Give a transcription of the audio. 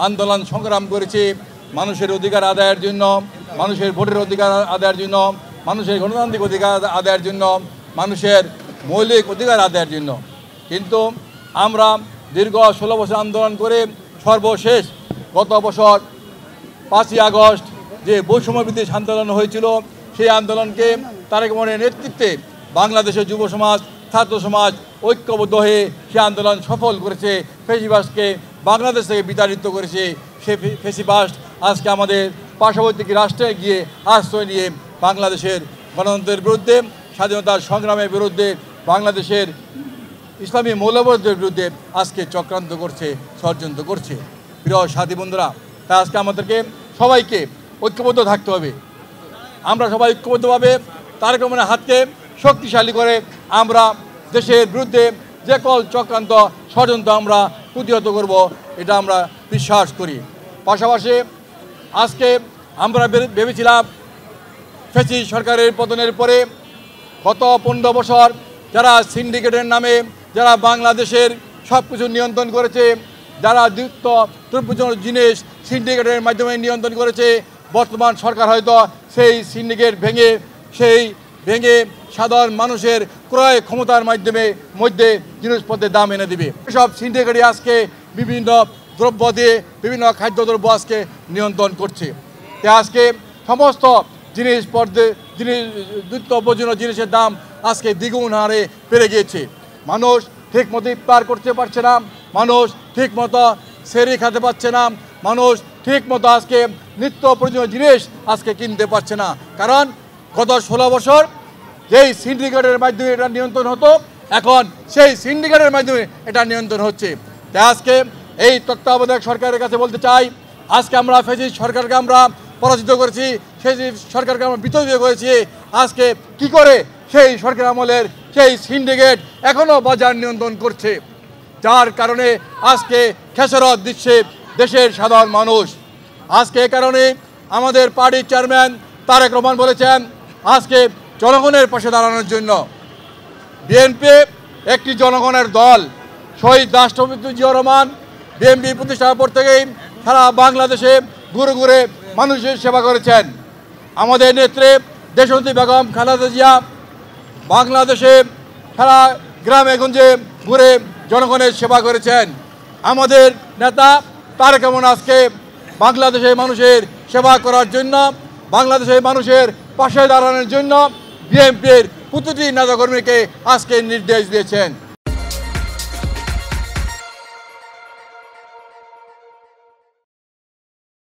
আন্দোলন সংগ্রাম করেছি মানুষের অধিকার আদায়ের জন্য, মানুষের ভোটের অধিকার আদায়ের জন্য, মানুষের গণতান্ত্রিক অধিকার আদায়ের জন্য, মানুষের মৌলিক অধিকার আদায়ের জন্য। কিন্তু আমরা দীর্ঘ 16 বছর আন্দোলন করে সর্বশেষ গত বছর 5ই আগস্ট যে বৈষম্যবিরোধী আন্দোলন হয়েছিল, সেই আন্দোলনকে তারেক রহমানের নেতৃত্বে বাংলাদেশের যুব সমাজ, ছাত্র সমাজ ঐক্যবদ্ধ হয়ে সে আন্দোলন সফল করেছে, ফ্যাসিবাদকে বাংলাদেশ থেকে বিতাড়িত করেছে। সে ফ্যাসিবাদ আজকে আমাদের পার্শ্ববর্তী রাষ্ট্রে গিয়ে আশ্রয় নিয়ে বাংলাদেশের গণতন্ত্রের বিরুদ্ধে, স্বাধীনতার সংগ্রামের বিরুদ্ধে, বাংলাদেশের ইসলামী মৌলবাদের বিরুদ্ধে আজকে চক্রান্ত করছে, ষড়যন্ত্র করছে। প্রিয় সাথী বন্ধুরা, তাই আজকে আমাদেরকে সবাইকে ঐক্যবদ্ধ থাকতে হবে। আমরা সবাই ঐক্যবদ্ধভাবে তারেক রহমানের হাতকে শক্তিশালী করে আমরা দেশের বিরুদ্ধে যে সকল চক্রান্ত ষড়যন্ত্র আমরা প্রতিহত করব, এটা আমরা বিশ্বাস করি। পাশাপাশি আজকে আমরা ভেবেছিলাম ফ্যাসিস্ট সরকারের পতনের পরে গত 15 বছর যারা সিন্ডিকেটের নামে যারা বাংলাদেশের সব কিছু নিয়ন্ত্রণ করেছে, যারা দ্রব্য জিনিস সিন্ডিকেটের মাধ্যমে নিয়ন্ত্রণ করেছে, বর্তমান সরকার হয়তো সেই সিন্ডিকেট ভেঙে সাধারণ মানুষের ক্রয় ক্ষমতার মধ্যে জিনিসপত্রের দাম এনে দিবে। সব সিন্ডিকেটই আজকে বিভিন্ন দ্রব্য দিয়ে বিভিন্ন খাদ্যদ্রব্য আজকে নিয়ন্ত্রণ করছে। তাই আজকে সমস্ত নিত্য প্রয়োজনীয় জিনিসের দাম আজকে দ্বিগুণ হারে বেড়ে গিয়েছে। মানুষ ঠিক মতো ইফতার করতে পারছে না, মানুষ ঠিক মতো সেহরি খেতে পারছে না, মানুষ ঠিক মতো আজকে নিত্য প্রয়োজনীয় জিনিস আজকে কিনতে পারছে না। কারণ গত 16 বছর যেই সিন্ডিকেটের মাধ্যমে এটা নিয়ন্ত্রণ হতো, এখন সেই সিন্ডিকেটের মাধ্যমে এটা নিয়ন্ত্রণ হচ্ছে। তাই আজকে এই তত্ত্বাবধায়ক সরকারের কাছে বলতে চাই, আজকে আমরা ফ্যাসিস্ট সরকারকে আমরা পরাজিত করেছি, সেই সরকারকে আমরা বিতাড়িত করেছি। আজকে কি করে সেই সরকার আমলের সেই সিন্ডিকেট এখনও বাজার নিয়ন্ত্রণ করছে, যার কারণে আজকে খেসারত দিচ্ছে দেশের সাধারণ মানুষ। আজকে এ কারণে আমাদের পার্টির চেয়ারম্যান তারেক রহমান বলেছেন আজকে জনগণের পাশে দাঁড়ানোর জন্য। বিএনপি একটি জনগণের দল। শহীদ রাষ্ট্রপতি জিয়াউর রহমান বিএনপি প্রতিষ্ঠার পর থেকেই সারা বাংলাদেশে ঘুরে ঘুরে মানুষের সেবা করেছেন। আমাদের নেত্রী দেশনেত্রী বেগম খালেদা জিয়া বাংলাদেশে সারা গ্রামে গঞ্জে ঘুরে জনগণের সেবা করেছেন। আমাদের নেতা তারেক রহমান আজকে বাংলাদেশের মানুষের সেবা করার জন্য, বাংলাদেশের মানুষের পাশে দাঁড়ানোর জন্য বিএনপির প্রতিটি নেতাকর্মীকে আজকে নির্দেশ দিয়েছেন।